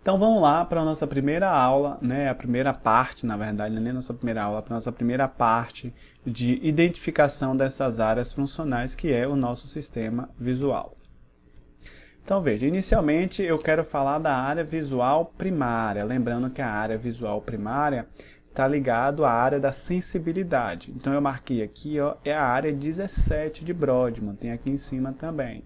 Então vamos lá para a nossa primeira aula, né? A primeira parte, na verdade, não é nem a nossa primeira aula, para a nossa primeira parte de identificação dessas áreas funcionais, que é o nosso sistema visual. Então veja, inicialmente eu quero falar da área visual primária, lembrando que a área visual primária está ligado à área da sensibilidade. Então eu marquei aqui, ó, é a área 17 de Brodmann, tem aqui em cima também.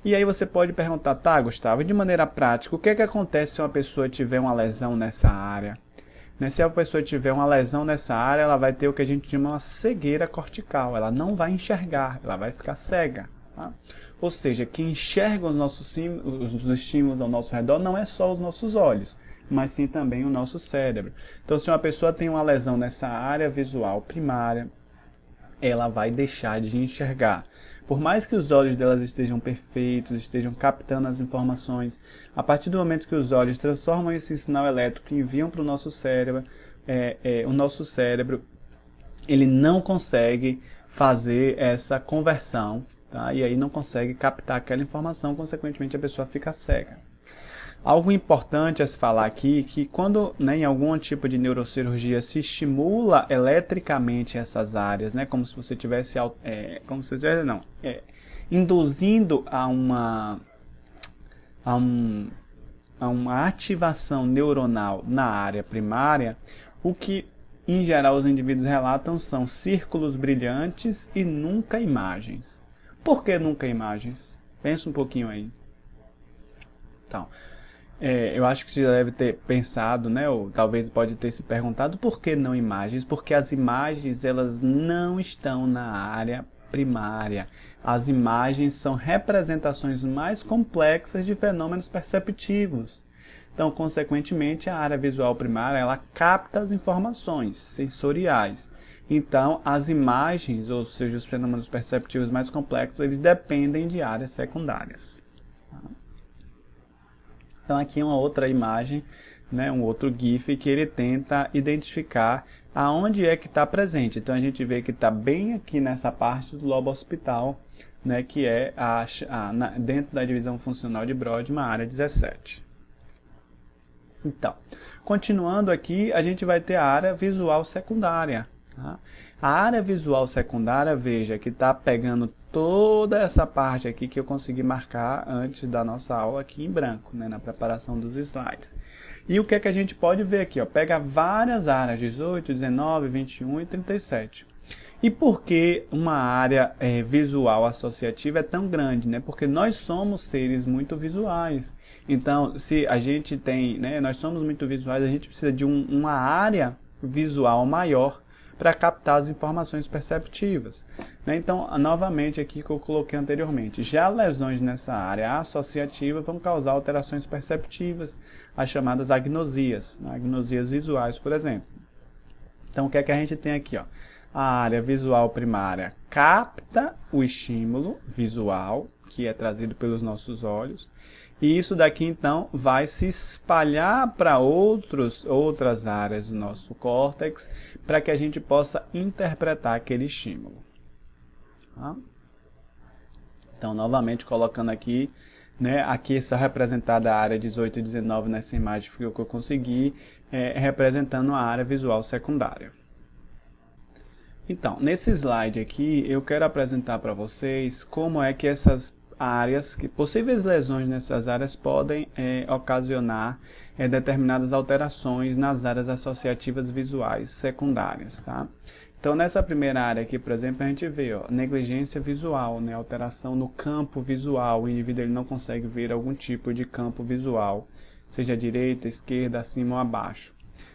E aí você pode perguntar, tá, Gustavo, de maneira prática, o que é que acontece se uma pessoa tiver uma lesão nessa área? Se a pessoa tiver uma lesão nessa área, ela vai ter o que a gente chama uma cegueira cortical, ela não vai enxergar, ela vai ficar cega. Tá? Ou seja, quem enxerga os estímulos ao nosso redor não é só os nossos olhos, mas sim também o nosso cérebro. Então, se uma pessoa tem uma lesão nessa área visual primária, ela vai deixar de enxergar. Por mais que os olhos delas estejam perfeitos, estejam captando as informações, a partir do momento que os olhos transformam esse sinal elétrico e enviam para o nosso cérebro, o nosso cérebro ele não consegue fazer essa conversão, tá? E aí não consegue captar aquela informação, consequentemente a pessoa fica cega. Algo importante a se falar aqui, que quando em algum tipo de neurocirurgia se estimula eletricamente essas áreas, como se você tivesse, induzindo a uma ativação neuronal na área primária, o que em geral os indivíduos relatam são círculos brilhantes e nunca imagens. Por que nunca imagens? Pensa um pouquinho aí. Então, eu acho que você já deve ter pensado, ou talvez pode ter se perguntado por que não imagens? Porque as imagens elas não estão na área primária. As imagens são representações mais complexas de fenômenos perceptivos. Então, consequentemente, a área visual primária ela capta as informações sensoriais. Então, as imagens, ou seja, os fenômenos perceptivos mais complexos, eles dependem de áreas secundárias. Então aqui uma outra imagem, um outro GIF que ele tenta identificar aonde é que está presente. Então a gente vê que está bem aqui nessa parte do lobo occipital, que é dentro da divisão funcional de Brodmann, a área 17. Então, continuando aqui, a gente vai ter a área visual secundária. Tá? A área visual secundária, veja, que está pegando toda essa parte aqui que eu consegui marcar antes da nossa aula aqui em branco, na preparação dos slides. E o que é que a gente pode ver aqui? Pega várias áreas, 18, 19, 21 e 37. E por que uma área visual associativa é tão grande? Porque nós somos seres muito visuais. Então, se a gente tem, nós somos muito visuais, a gente precisa de uma área visual maior para captar as informações perceptivas. Então, novamente aqui que eu coloquei anteriormente, já lesões nessa área associativa vão causar alterações perceptivas, as chamadas agnosias, agnosias visuais, por exemplo. Então, o que é que a gente tem aqui? A área visual primária capta o estímulo visual, que é trazido pelos nossos olhos, e isso daqui, então, vai se espalhar para outras áreas do nosso córtex, para que a gente possa interpretar aquele estímulo. Tá? Então, novamente, colocando aqui, aqui está representada a área 18 e 19 nessa imagem que eu consegui, representando a área visual secundária. Então, nesse slide aqui, eu quero apresentar para vocês como é que essas áreas, que possíveis lesões nessas áreas podem ocasionar determinadas alterações nas áreas associativas visuais secundárias. Tá? Então, nessa primeira área aqui, por exemplo, a gente vê negligência visual, alteração no campo visual, o indivíduo ele não consegue ver algum tipo de campo visual, seja direita, esquerda, acima ou abaixo.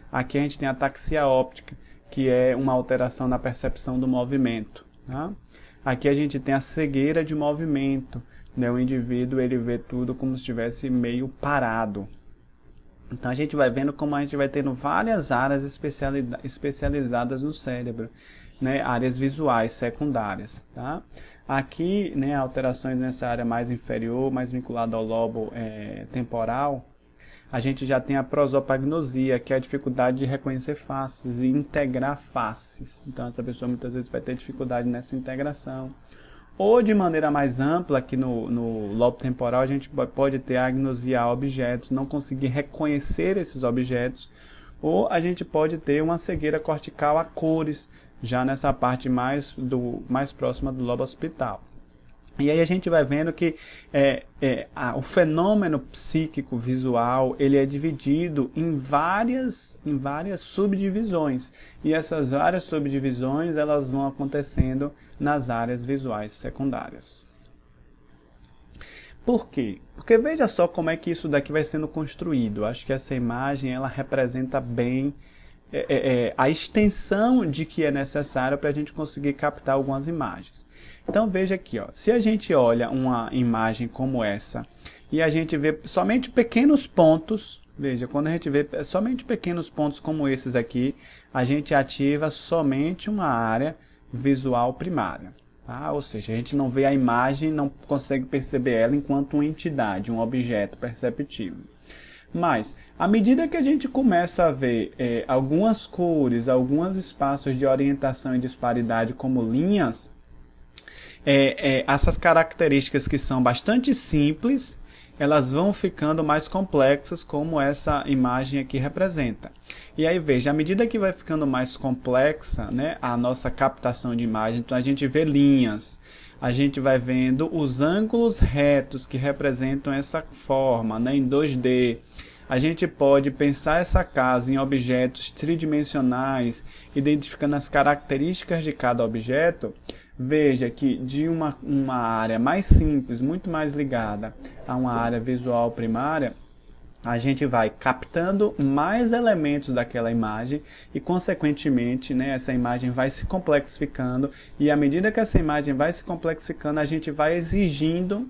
Aqui a gente tem a ataxia óptica, que é uma alteração na percepção do movimento. Tá? Aqui a gente tem a cegueira de movimento, o indivíduo ele vê tudo como se estivesse meio parado. Então a gente vai vendo como a gente vai tendo várias áreas especializadas no cérebro, áreas visuais secundárias. Tá? Aqui, alterações nessa área mais inferior, mais vinculada ao lobo temporal, a gente já tem a prosopagnosia, que é a dificuldade de reconhecer faces e integrar faces. Então essa pessoa muitas vezes vai ter dificuldade nessa integração. ou de maneira mais ampla, aqui no lobo temporal, a gente pode ter agnosia a objetos, não conseguir reconhecer esses objetos, ou a gente pode ter uma cegueira cortical a cores, já nessa parte mais próxima do lobo occipital. E aí a gente vai vendo que o fenômeno psíquico visual ele é dividido em várias subdivisões. E essas várias subdivisões elas vão acontecendo nas áreas visuais secundárias. Por quê? Porque veja só como é que isso daqui vai sendo construído. Acho que essa imagem ela representa bem a extensão de que é necessário para a gente conseguir captar algumas imagens. Então veja aqui, ó, se a gente olha uma imagem como essa e a gente vê somente pequenos pontos, veja, quando a gente vê somente pequenos pontos como esses aqui, a gente ativa somente uma área visual primária. Tá? Ou seja, a gente não vê a imagem, não consegue perceber ela enquanto uma entidade, um objeto perceptível. Mas, à medida que a gente começa a ver algumas cores, alguns espaços de orientação e disparidade como linhas, essas características que são bastante simples, elas vão ficando mais complexas, como essa imagem aqui representa. E aí veja, à medida que vai ficando mais complexa, né, a nossa captação de imagem, então a gente vê linhas, a gente vai vendo os ângulos retos que representam essa forma, né, em 2D. A gente pode pensar essa casa em objetos tridimensionais, identificando as características de cada objeto. Veja que de uma área mais simples, muito mais ligada a uma área visual primária, a gente vai captando mais elementos daquela imagem e, consequentemente, né, essa imagem vai se complexificando e, à medida que essa imagem vai se complexificando, a gente vai exigindo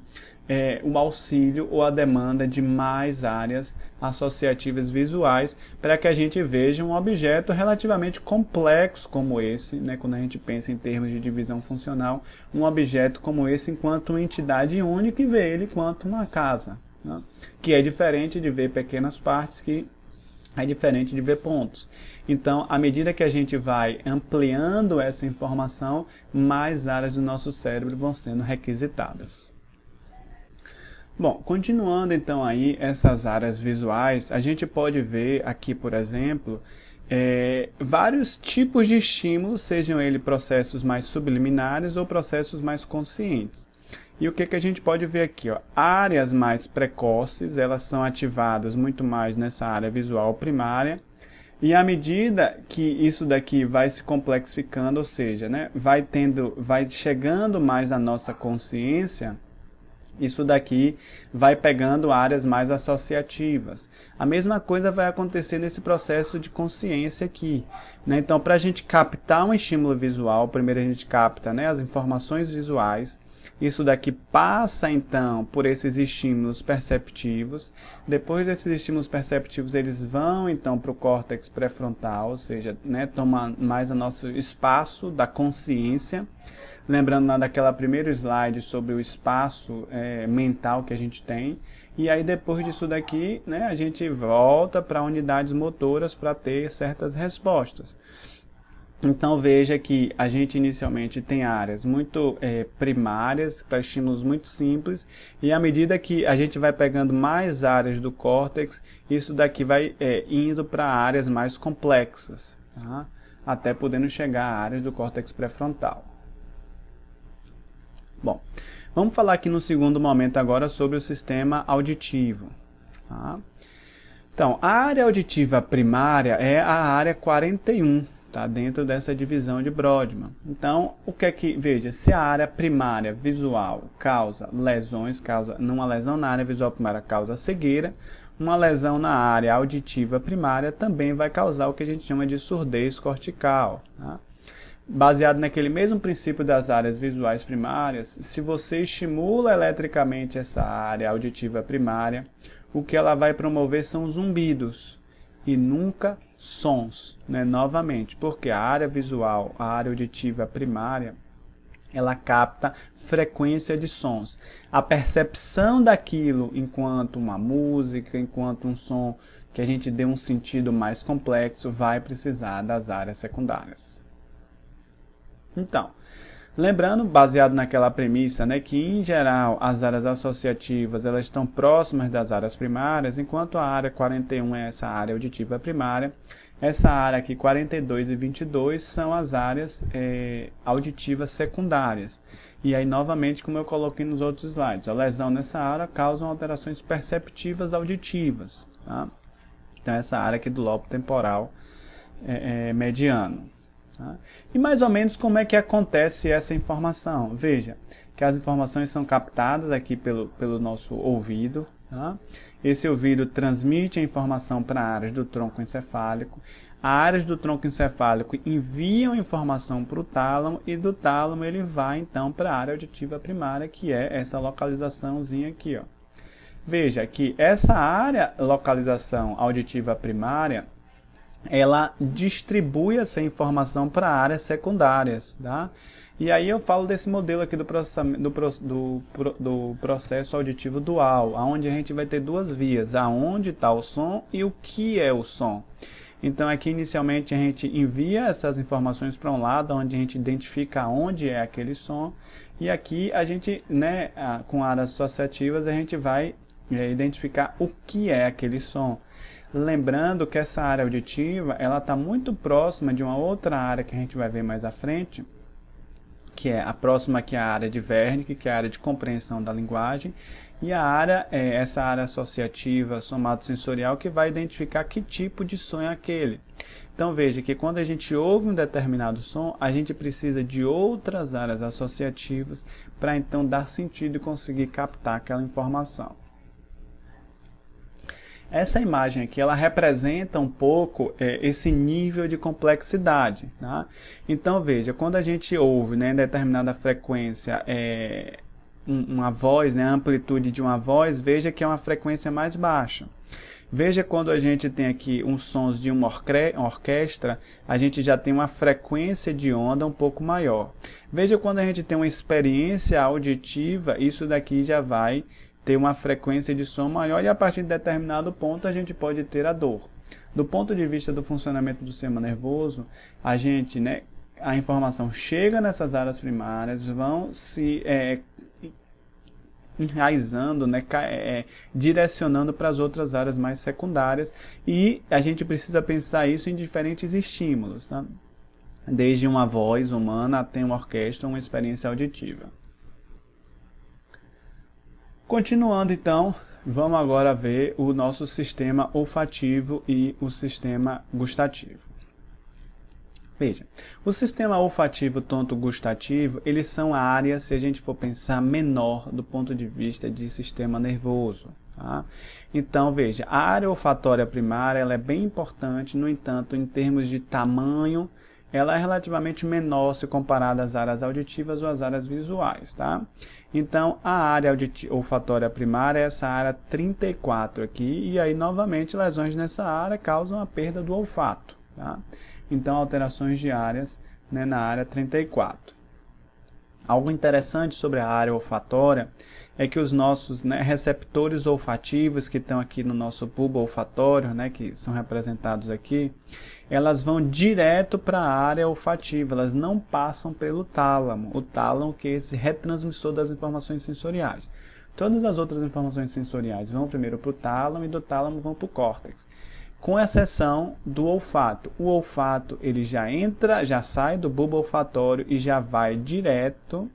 o auxílio ou a demanda de mais áreas associativas visuais para que a gente veja um objeto relativamente complexo como esse, né, quando a gente pensa em termos de divisão funcional, um objeto como esse enquanto uma entidade única e ver ele enquanto uma casa, né, que é diferente de ver pequenas partes, que é diferente de ver pontos. Então, à medida que a gente vai ampliando essa informação, mais áreas do nosso cérebro vão sendo requisitadas. Bom, continuando então aí essas áreas visuais, a gente pode ver aqui, por exemplo, vários tipos de estímulos, sejam eles processos mais subliminares ou processos mais conscientes. E o que a gente pode ver aqui? Ó? Áreas mais precoces, elas são ativadas muito mais nessa área visual primária, e à medida que isso daqui vai se complexificando, ou seja, né, vai chegando mais à nossa consciência, isso daqui vai pegando áreas mais associativas. A mesma coisa vai acontecer nesse processo de consciência aqui, né? Então, para a gente captar um estímulo visual, primeiro a gente capta, né, as informações visuais. Isso daqui passa, então, por esses estímulos perceptivos. Depois desses estímulos perceptivos, eles vão, então, para o córtex pré-frontal, ou seja, né, toma mais o nosso espaço da consciência. Lembrando lá daquela primeiro slide sobre o espaço mental que a gente tem. E aí, depois disso daqui, né, a gente volta para unidades motoras para ter certas respostas. Então veja que a gente inicialmente tem áreas muito primárias, para estímulos muito simples, e à medida que a gente vai pegando mais áreas do córtex, isso daqui vai indo para áreas mais complexas, tá? Até podendo chegar a áreas do córtex pré-frontal. Bom, vamos falar aqui no segundo momento agora sobre o sistema auditivo. Tá? Então, a área auditiva primária é a área 41. Tá, dentro dessa divisão de Brodmann. Então, o que é que, veja, se a área primária visual causa lesões, uma lesão na área visual primária causa cegueira, uma lesão na área auditiva primária também vai causar o que a gente chama de surdez cortical. Tá? Baseado naquele mesmo princípio das áreas visuais primárias, se você estimula eletricamente essa área auditiva primária, o que ela vai promover são zumbidos e nunca sons, né? Novamente, porque a área visual, a área auditiva primária, ela capta frequência de sons. A percepção daquilo enquanto uma música, enquanto um som que a gente dê um sentido mais complexo, vai precisar das áreas secundárias. Então, Lembrando, baseado naquela premissa, né, que em geral as áreas associativas elas estão próximas das áreas primárias, enquanto a área 41 é essa área auditiva primária, essa área aqui 42 e 22 são as áreas auditivas secundárias. E aí, novamente, como eu coloquei nos outros slides, a lesão nessa área causa alterações perceptivas auditivas. Tá? Então, essa área aqui do lobo temporal mediano. Tá? E mais ou menos como é que acontece essa informação? Veja, que as informações são captadas aqui pelo nosso ouvido. Tá? Esse ouvido transmite a informação para áreas do tronco encefálico. As áreas do tronco encefálico enviam informação para o tálamo e do tálamo ele vai então para a área auditiva primária, que é essa localizaçãozinha aqui. Ó. Veja que essa área localização auditiva primária, ela distribui essa informação para áreas secundárias, tá? E aí eu falo desse modelo aqui do processo auditivo dual, onde a gente vai ter duas vias, aonde está o som e o que é o som. Então aqui inicialmente a gente envia essas informações para um lado, onde a gente identifica onde é aquele som, e aqui a gente, né, com áreas associativas, a gente vai identificar o que é aquele som. Lembrando que essa área auditiva, ela está muito próxima de uma outra área que a gente vai ver mais à frente, que é a próxima aqui, a área de Wernicke, que é a área de compreensão da linguagem, e a área, essa área associativa somatosensorial, que vai identificar que tipo de som é aquele. Então veja que quando a gente ouve um determinado som, a gente precisa de outras áreas associativas para então dar sentido e conseguir captar aquela informação. Essa imagem aqui, ela representa um pouco esse nível de complexidade. Tá? Então, veja, quando a gente ouve, né, em determinada frequência uma voz, né, a amplitude de uma voz, veja que é uma frequência mais baixa. Veja quando a gente tem aqui uns sons de uma orquestra, a gente já tem uma frequência de onda um pouco maior. Veja quando a gente tem uma experiência auditiva, isso daqui já vai ter uma frequência de som maior e a partir de determinado ponto a gente pode ter a dor. Do ponto de vista do funcionamento do sistema nervoso, a gente, né, a informação chega nessas áreas primárias, vão se enraizando, né, direcionando para as outras áreas mais secundárias e a gente precisa pensar isso em diferentes estímulos, tá? Desde uma voz humana até uma orquestra, uma experiência auditiva. Continuando então, vamos agora ver o nosso sistema olfativo e o sistema gustativo. Veja, o sistema olfativo tonto gustativo, eles são áreas, se a gente for pensar, menor do ponto de vista de sistema nervoso. Tá? Então, veja, a área olfatória primária ela é bem importante, no entanto, em termos de tamanho, ela é relativamente menor se comparada às áreas auditivas ou às áreas visuais, tá? Então, a área olfatória primária é essa área 34 aqui, e aí, novamente, lesões nessa área causam a perda do olfato, tá? Então, alterações de áreas, né, na área 34. Algo interessante sobre a área olfatória é que os nossos, né, receptores olfativos que estão aqui no nosso bulbo olfatório, né, que são representados aqui, elas vão direto para a área olfativa, elas não passam pelo tálamo. O tálamo que é esse retransmissor das informações sensoriais. Todas as outras informações sensoriais vão primeiro para o tálamo e do tálamo vão para o córtex. Com exceção do olfato. O olfato ele já sai do bulbo olfatório e já vai direto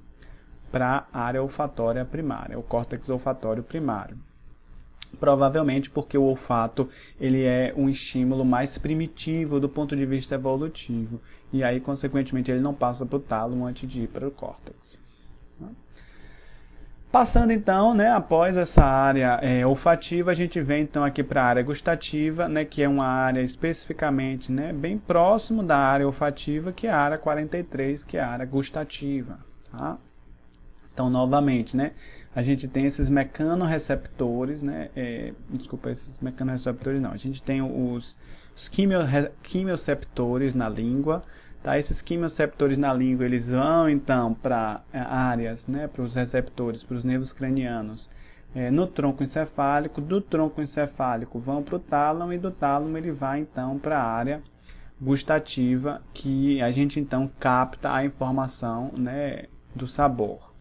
para a área olfatória primária, o córtex olfatório primário. Provavelmente porque o olfato ele é um estímulo mais primitivo do ponto de vista evolutivo. E aí, consequentemente, ele não passa para o tálamo antes de ir para o córtex. Passando então, né, após essa área olfativa, a gente vem então aqui para a área gustativa, né, que é uma área especificamente, né, bem próximo da área olfativa, que é a área 43, que é a área gustativa. Tá? Então, novamente, né, a gente tem esses mecanorreceptores, né, esses mecanorreceptores não, a gente tem os quimioceptores na língua. Tá, esses quimioceptores na língua, eles vão então para áreas, né, para os receptores, para os nervos cranianos, no tronco encefálico. Do tronco encefálico vão para o tálamo e do tálamo ele vai então para a área gustativa, que a gente então capta a informação, né, do sabor.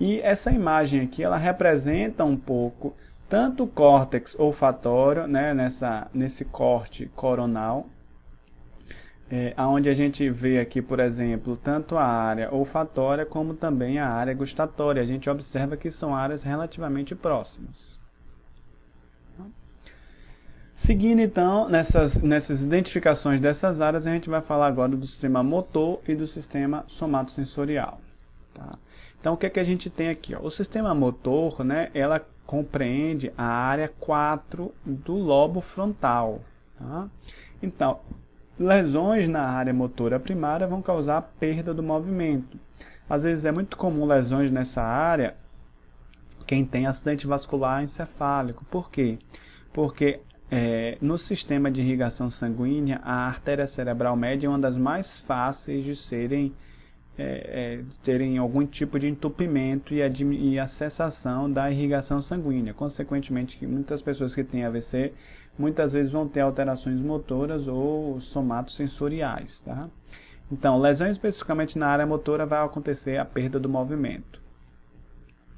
E essa imagem aqui, ela representa um pouco tanto o córtex olfatório, né, nesse corte coronal, onde a gente vê aqui, por exemplo, tanto a área olfatória como também a área gustatória. A gente observa que são áreas relativamente próximas. Seguindo então nessas identificações dessas áreas, a gente vai falar agora do sistema motor e do sistema somatosensorial. Tá? Então o que é que a gente tem aqui? Ó? O sistema motor, né, ela compreende a área 4 do lobo frontal. Tá? Então, lesões na área motora primária vão causar perda do movimento. Às vezes é muito comum lesões nessa área quem tem acidente vascular encefálico. Por quê? Porque no sistema de irrigação sanguínea, a artéria cerebral média é uma das mais fáceis de terem algum tipo de entupimento e a cessação da irrigação sanguínea. Consequentemente, muitas pessoas que têm AVC, muitas vezes vão ter alterações motoras ou somatosensoriais. Tá? Então, lesão especificamente na área motora vai acontecer a perda do movimento.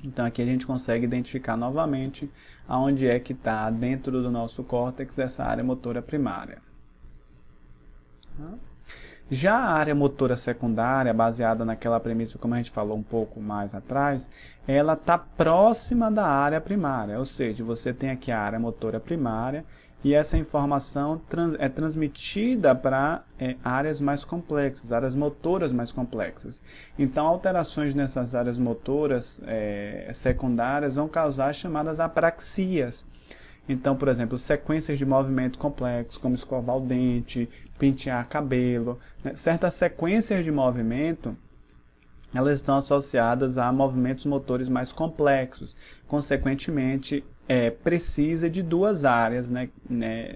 Então aqui a gente consegue identificar novamente aonde é que está dentro do nosso córtex essa área motora primária. Já a área motora secundária, baseada naquela premissa, como a gente falou um pouco mais atrás, ela está próxima da área primária, ou seja, você tem aqui a área motora primária e essa informação é transmitida para áreas mais complexas, áreas motoras mais complexas. Então, alterações nessas áreas motoras secundárias vão causar chamadas apraxias. Então, por exemplo, sequências de movimento complexos, como escovar o dente, pentear cabelo, né? Certas sequências de movimento, elas estão associadas a movimentos motores mais complexos. Consequentemente, precisa de duas áreas, né,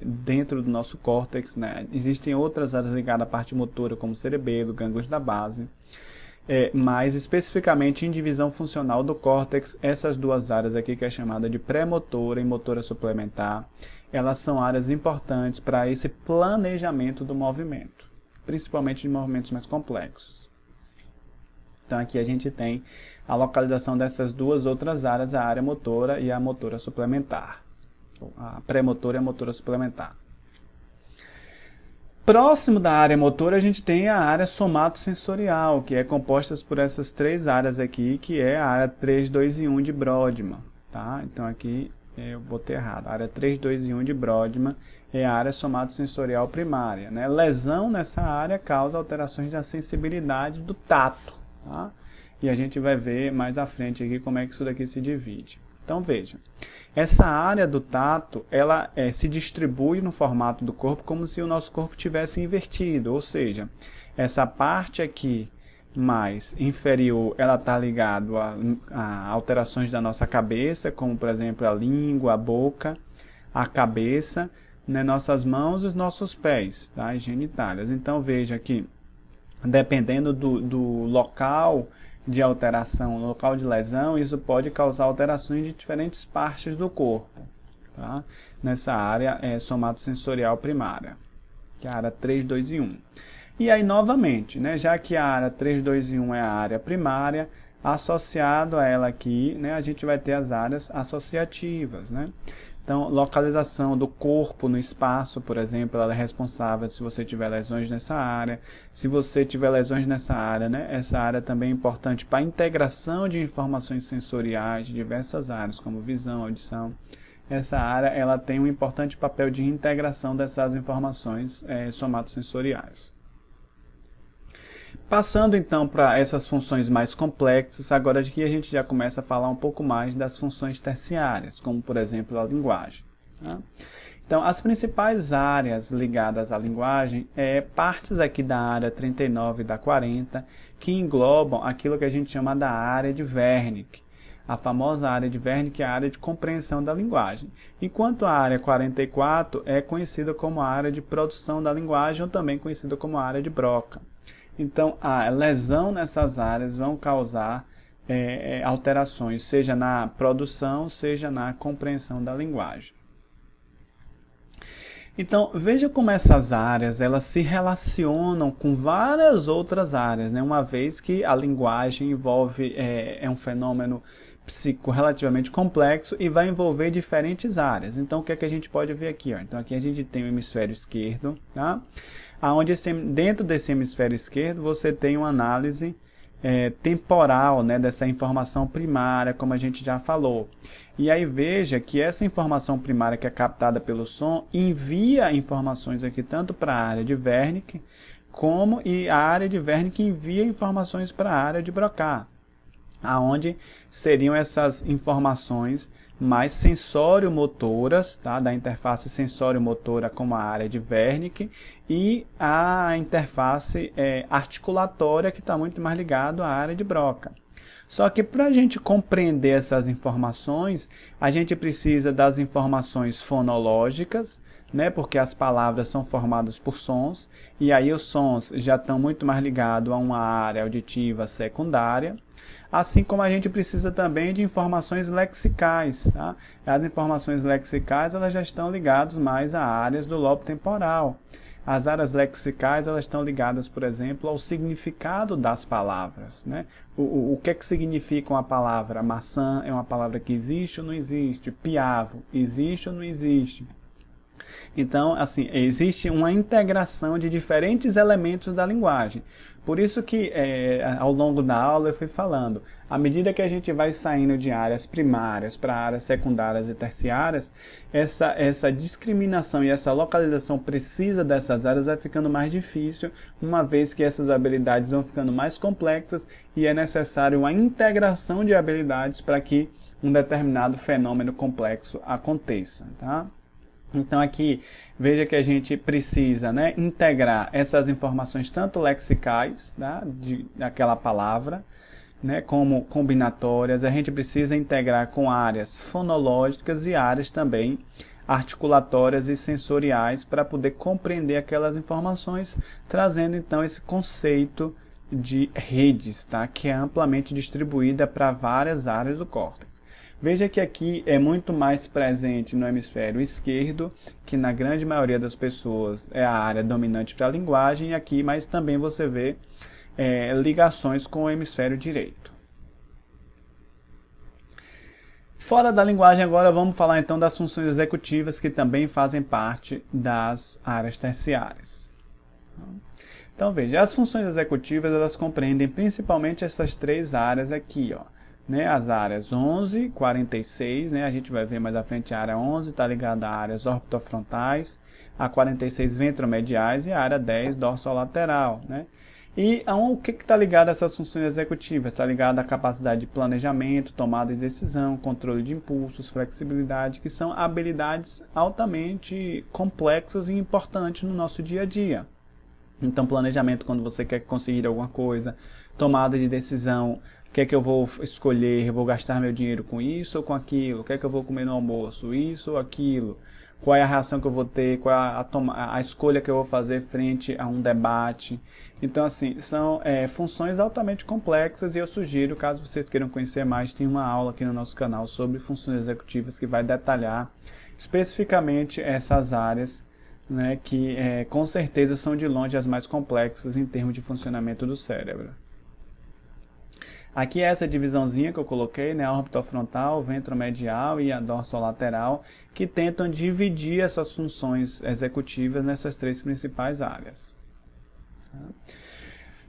dentro do nosso córtex. Né? Existem outras áreas ligadas à parte motora, como cerebelo, gânglios da base. Mas especificamente em divisão funcional do córtex, essas duas áreas aqui, que é chamada de pré-motora e motora suplementar, elas são áreas importantes para esse planejamento do movimento, principalmente de movimentos mais complexos. Então aqui a gente tem a localização dessas duas outras áreas, a área motora e a motora suplementar. A pré-motora e a motora suplementar. Próximo da área motora a gente tem a área somatosensorial, que é composta por essas três áreas aqui, que é a área 3, 2 e 1 de Brodmann. Tá? Então aqui eu botei errado. A área 3, 2 e 1 de Brodmann é a área somatosensorial primária. Né? Lesão nessa área causa alterações da sensibilidade do tato. Tá? E a gente vai ver mais à frente aqui como é que isso daqui se divide. Então veja, essa área do tato, ela se distribui no formato do corpo como se o nosso corpo tivesse invertido, ou seja, essa parte aqui mais inferior, ela está ligada a alterações da nossa cabeça, como por exemplo a língua, a boca, a cabeça, né, nossas mãos e os nossos pés, tá? As genitálias. Então veja aqui, dependendo do local de alteração, local de lesão, isso pode causar alterações de diferentes partes do corpo, tá? Nessa área somatosensorial primária, que é a área 3, 2 e 1. E aí, novamente, né, já que a área 3, 2 e 1 é a área primária, associado a ela aqui, né, a gente vai ter as áreas associativas, né? Então, localização do corpo no espaço, por exemplo, ela é responsável se você tiver lesões nessa área. Se você tiver lesões nessa área, né, essa área também é importante para a integração de informações sensoriais de diversas áreas, como visão, audição. Essa área ela tem um importante papel de integração dessas informações somatosensoriais. Passando então para essas funções mais complexas, agora aqui a gente já começa a falar um pouco mais das funções terciárias, como por exemplo a linguagem. Tá? Então, as principais áreas ligadas à linguagem partes aqui da área 39 e da 40, que englobam aquilo que a gente chama da área de Wernicke. A famosa área de Wernicke é a área de compreensão da linguagem, enquanto a área 44 é conhecida como a área de produção da linguagem, ou também conhecida como a área de Broca. Então, a lesão nessas áreas vão causar alterações, seja na produção, seja na compreensão da linguagem. Então, veja como essas áreas, elas se relacionam com várias outras áreas, né? Uma vez que a linguagem envolve, é um fenômeno psico relativamente complexo e vai envolver diferentes áreas. Então, o que é que a gente pode ver aqui? Ó? Então, aqui a gente tem o hemisfério esquerdo, tá? Onde dentro desse hemisfério esquerdo você tem uma análise temporal, né, dessa informação primária, como a gente já falou. E aí veja que essa informação primária que é captada pelo som envia informações aqui tanto para a área de Wernicke, como e a área de Wernicke envia informações para a área de Broca, aonde seriam essas informações mais sensório-motoras, tá? Da interface sensório-motora como a área de Wernicke e a interface articulatória que está muito mais ligado à área de Broca. Só que para a gente compreender essas informações, a gente precisa das informações fonológicas, né? Porque as palavras são formadas por sons, e aí os sons já estão muito mais ligados a uma área auditiva secundária. Assim como a gente precisa também de informações lexicais, tá? As informações lexicais elas já estão ligadas mais a áreas do lobo temporal. As áreas lexicais elas estão ligadas, por exemplo, ao significado das palavras, né? O que é que significa uma palavra? Maçã é uma palavra que existe ou não existe? Piavo, existe ou não existe? Então, assim, existe uma integração de diferentes elementos da linguagem. Por isso que, ao longo da aula, eu fui falando, à medida que a gente vai saindo de áreas primárias para áreas secundárias e terciárias, essa discriminação e essa localização precisa dessas áreas vai ficando mais difícil, uma vez que essas habilidades vão ficando mais complexas e é necessário uma integração de habilidades para que um determinado fenômeno complexo aconteça, tá? Então aqui, veja que a gente precisa, né, integrar essas informações tanto lexicais, tá, daquela palavra, né, como combinatórias. A gente precisa integrar com áreas fonológicas e áreas também articulatórias e sensoriais para poder compreender aquelas informações, trazendo então esse conceito de redes, tá, que é amplamente distribuída para várias áreas do córtex. Veja que aqui é muito mais presente no hemisfério esquerdo, que na grande maioria das pessoas é a área dominante para a linguagem, e aqui, mas também você vê ligações com o hemisfério direito. Fora da linguagem agora, vamos falar então das funções executivas que também fazem parte das áreas terciárias. Então veja, as funções executivas elas compreendem principalmente essas três áreas aqui, ó. Né, as áreas 11, 46, né, a gente vai ver mais à frente a área 11 está ligada a áreas orbitofrontais, a 46 ventromediais e a área 10 dorsolateral. Né? E o que está ligado a essas funções executivas? Está ligado à capacidade de planejamento, tomada de decisão, controle de impulsos, flexibilidade, que são habilidades altamente complexas e importantes no nosso dia a dia. Então, planejamento quando você quer conseguir alguma coisa, tomada de decisão, o que é que eu vou escolher, eu vou gastar meu dinheiro com isso ou com aquilo, o que é que eu vou comer no almoço, isso ou aquilo, qual é a reação que eu vou ter, qual é a escolha que eu vou fazer frente a um debate. Então, assim, são funções altamente complexas e eu sugiro, caso vocês queiram conhecer mais, tem uma aula aqui no nosso canal sobre funções executivas que vai detalhar especificamente essas áreas, né, que com certeza são de longe as mais complexas em termos de funcionamento do cérebro. Aqui é essa divisãozinha que eu coloquei, né, a orbitofrontal, ventromedial e a dorsolateral, que tentam dividir essas funções executivas nessas três principais áreas.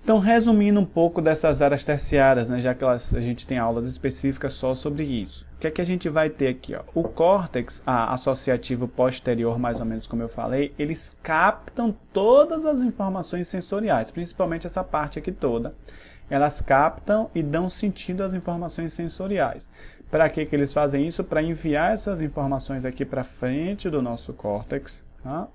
Então, resumindo um pouco dessas áreas terciárias, né, já que a gente tem aulas específicas só sobre isso. O que é que a gente vai ter aqui? Ó? O córtex associativo posterior, mais ou menos como eu falei, eles captam todas as informações sensoriais, principalmente essa parte aqui toda. Elas captam e dão sentido às informações sensoriais. Para que eles fazem isso? Para enviar essas informações aqui para frente do nosso córtex. Tá?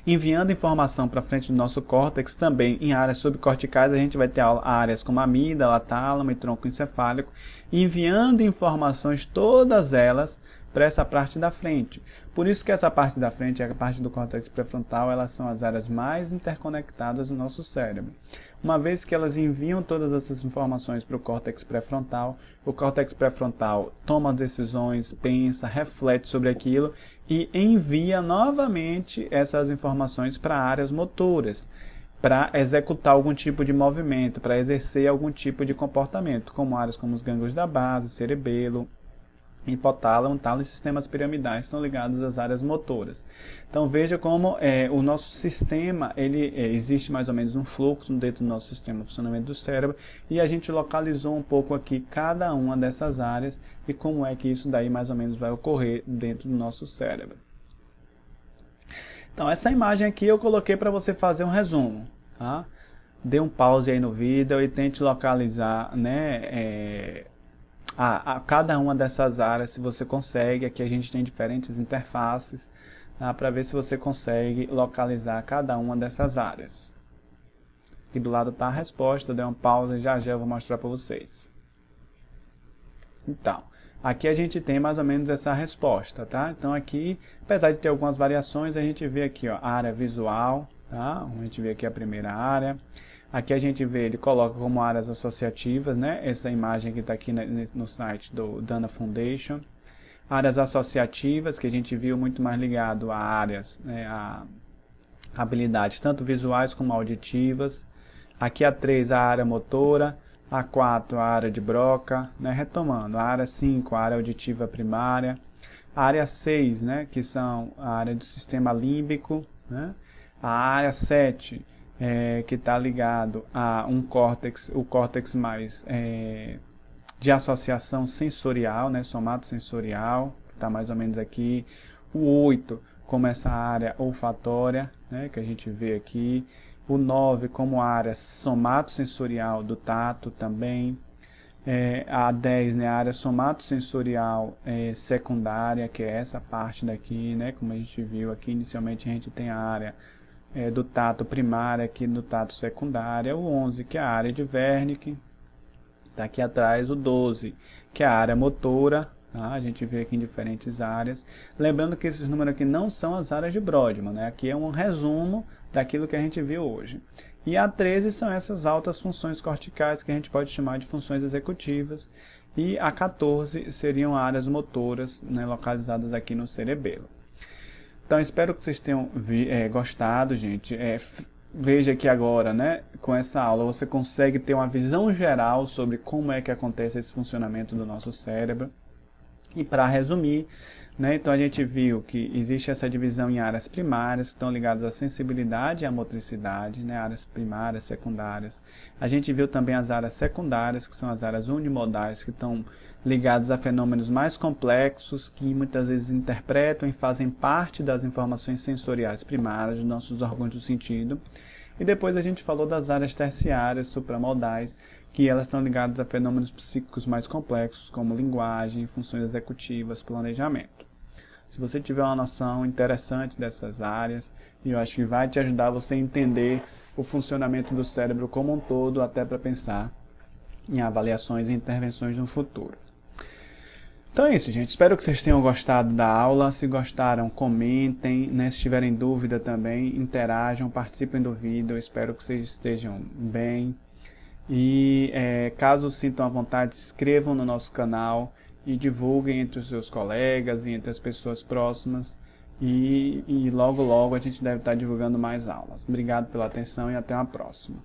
Enviando informação para frente do nosso córtex, também em áreas subcorticais, a gente vai ter áreas como amígdala, tálamo e tronco encefálico, enviando informações, todas elas, para essa parte da frente. Por isso que essa parte da frente, a parte do córtex pré-frontal, elas são as áreas mais interconectadas do nosso cérebro. Uma vez que elas enviam todas essas informações para o córtex pré-frontal, o córtex pré-frontal toma decisões, pensa, reflete sobre aquilo e envia novamente essas informações para áreas motoras, para executar algum tipo de movimento, para exercer algum tipo de comportamento, como áreas como os gânglios da base, cerebelo, hipotálamo, tálamo e sistemas piramidais estão ligados às áreas motoras. Então veja como o nosso sistema, existe mais ou menos um fluxo dentro do nosso sistema de funcionamento do cérebro, e a gente localizou um pouco aqui cada uma dessas áreas e como é que isso daí mais ou menos vai ocorrer dentro do nosso cérebro. Então essa imagem aqui eu coloquei para você fazer um resumo, tá? Dê um pause aí no vídeo e tente localizar, né, a cada uma dessas áreas, se você consegue. Aqui a gente tem diferentes interfaces, tá, para ver se você consegue localizar cada uma dessas áreas. Aqui do lado está a resposta, dê uma pausa e já eu vou mostrar para vocês. Então, aqui a gente tem mais ou menos essa resposta, tá? Então aqui, apesar de ter algumas variações, a gente vê aqui, ó, a área visual, tá? A gente vê aqui a primeira área. Aqui a gente vê, ele coloca como áreas associativas, né? Essa imagem que está aqui no site do Dana Foundation. Áreas associativas, que a gente viu muito mais ligado a áreas, né, a habilidades tanto visuais como auditivas. Aqui a 3, a área motora. A 4, a área de Broca, né? Retomando, a área 5, a área auditiva primária. A área 6, né, que são a área do sistema límbico, né? A área 7, que está ligado a um córtex, o córtex mais de associação sensorial, né, somatosensorial, que está mais ou menos aqui. O 8, como essa área olfatória, né, que a gente vê aqui. O 9 como área somatosensorial do tato também. A 10, né, a área somatosensorial secundária, que é essa parte daqui, né, como a gente viu aqui, inicialmente a gente tem a área do tato primária, aqui no tato secundária. O 11, que é a área de Wernicke, está aqui atrás. O 12, que é a área motora, tá? A gente vê aqui em diferentes áreas. Lembrando que esses números aqui não são as áreas de Brodmann, né? Aqui é um resumo daquilo que a gente viu hoje. E a 13 são essas altas funções corticais, que a gente pode chamar de funções executivas. E a 14 seriam áreas motoras, né, localizadas aqui no cerebelo. Então, espero que vocês tenham gostado, gente. Veja que agora, né, com essa aula, você consegue ter uma visão geral sobre como é que acontece esse funcionamento do nosso cérebro. E para resumir, né, então a gente viu que existe essa divisão em áreas primárias, que estão ligadas à sensibilidade e à motricidade, né, áreas primárias, secundárias. A gente viu também as áreas secundárias, que são as áreas unimodais, que estão ligadas a fenômenos mais complexos, que muitas vezes interpretam e fazem parte das informações sensoriais primárias dos nossos órgãos do sentido. E depois a gente falou das áreas terciárias, supramodais, que elas estão ligadas a fenômenos psíquicos mais complexos, como linguagem, funções executivas, planejamento. Se você tiver uma noção interessante dessas áreas, eu acho que vai te ajudar você a entender o funcionamento do cérebro como um todo, até para pensar em avaliações e intervenções no futuro. Então é isso, gente. Espero que vocês tenham gostado da aula. Se gostaram, comentem, né? Se tiverem dúvida também, interajam, participem do vídeo. Eu espero que vocês estejam bem. E caso sintam à vontade, se inscrevam no nosso canal e divulguem entre os seus colegas e entre as pessoas próximas. E logo logo a gente deve estar divulgando mais aulas. Obrigado pela atenção e até uma próxima.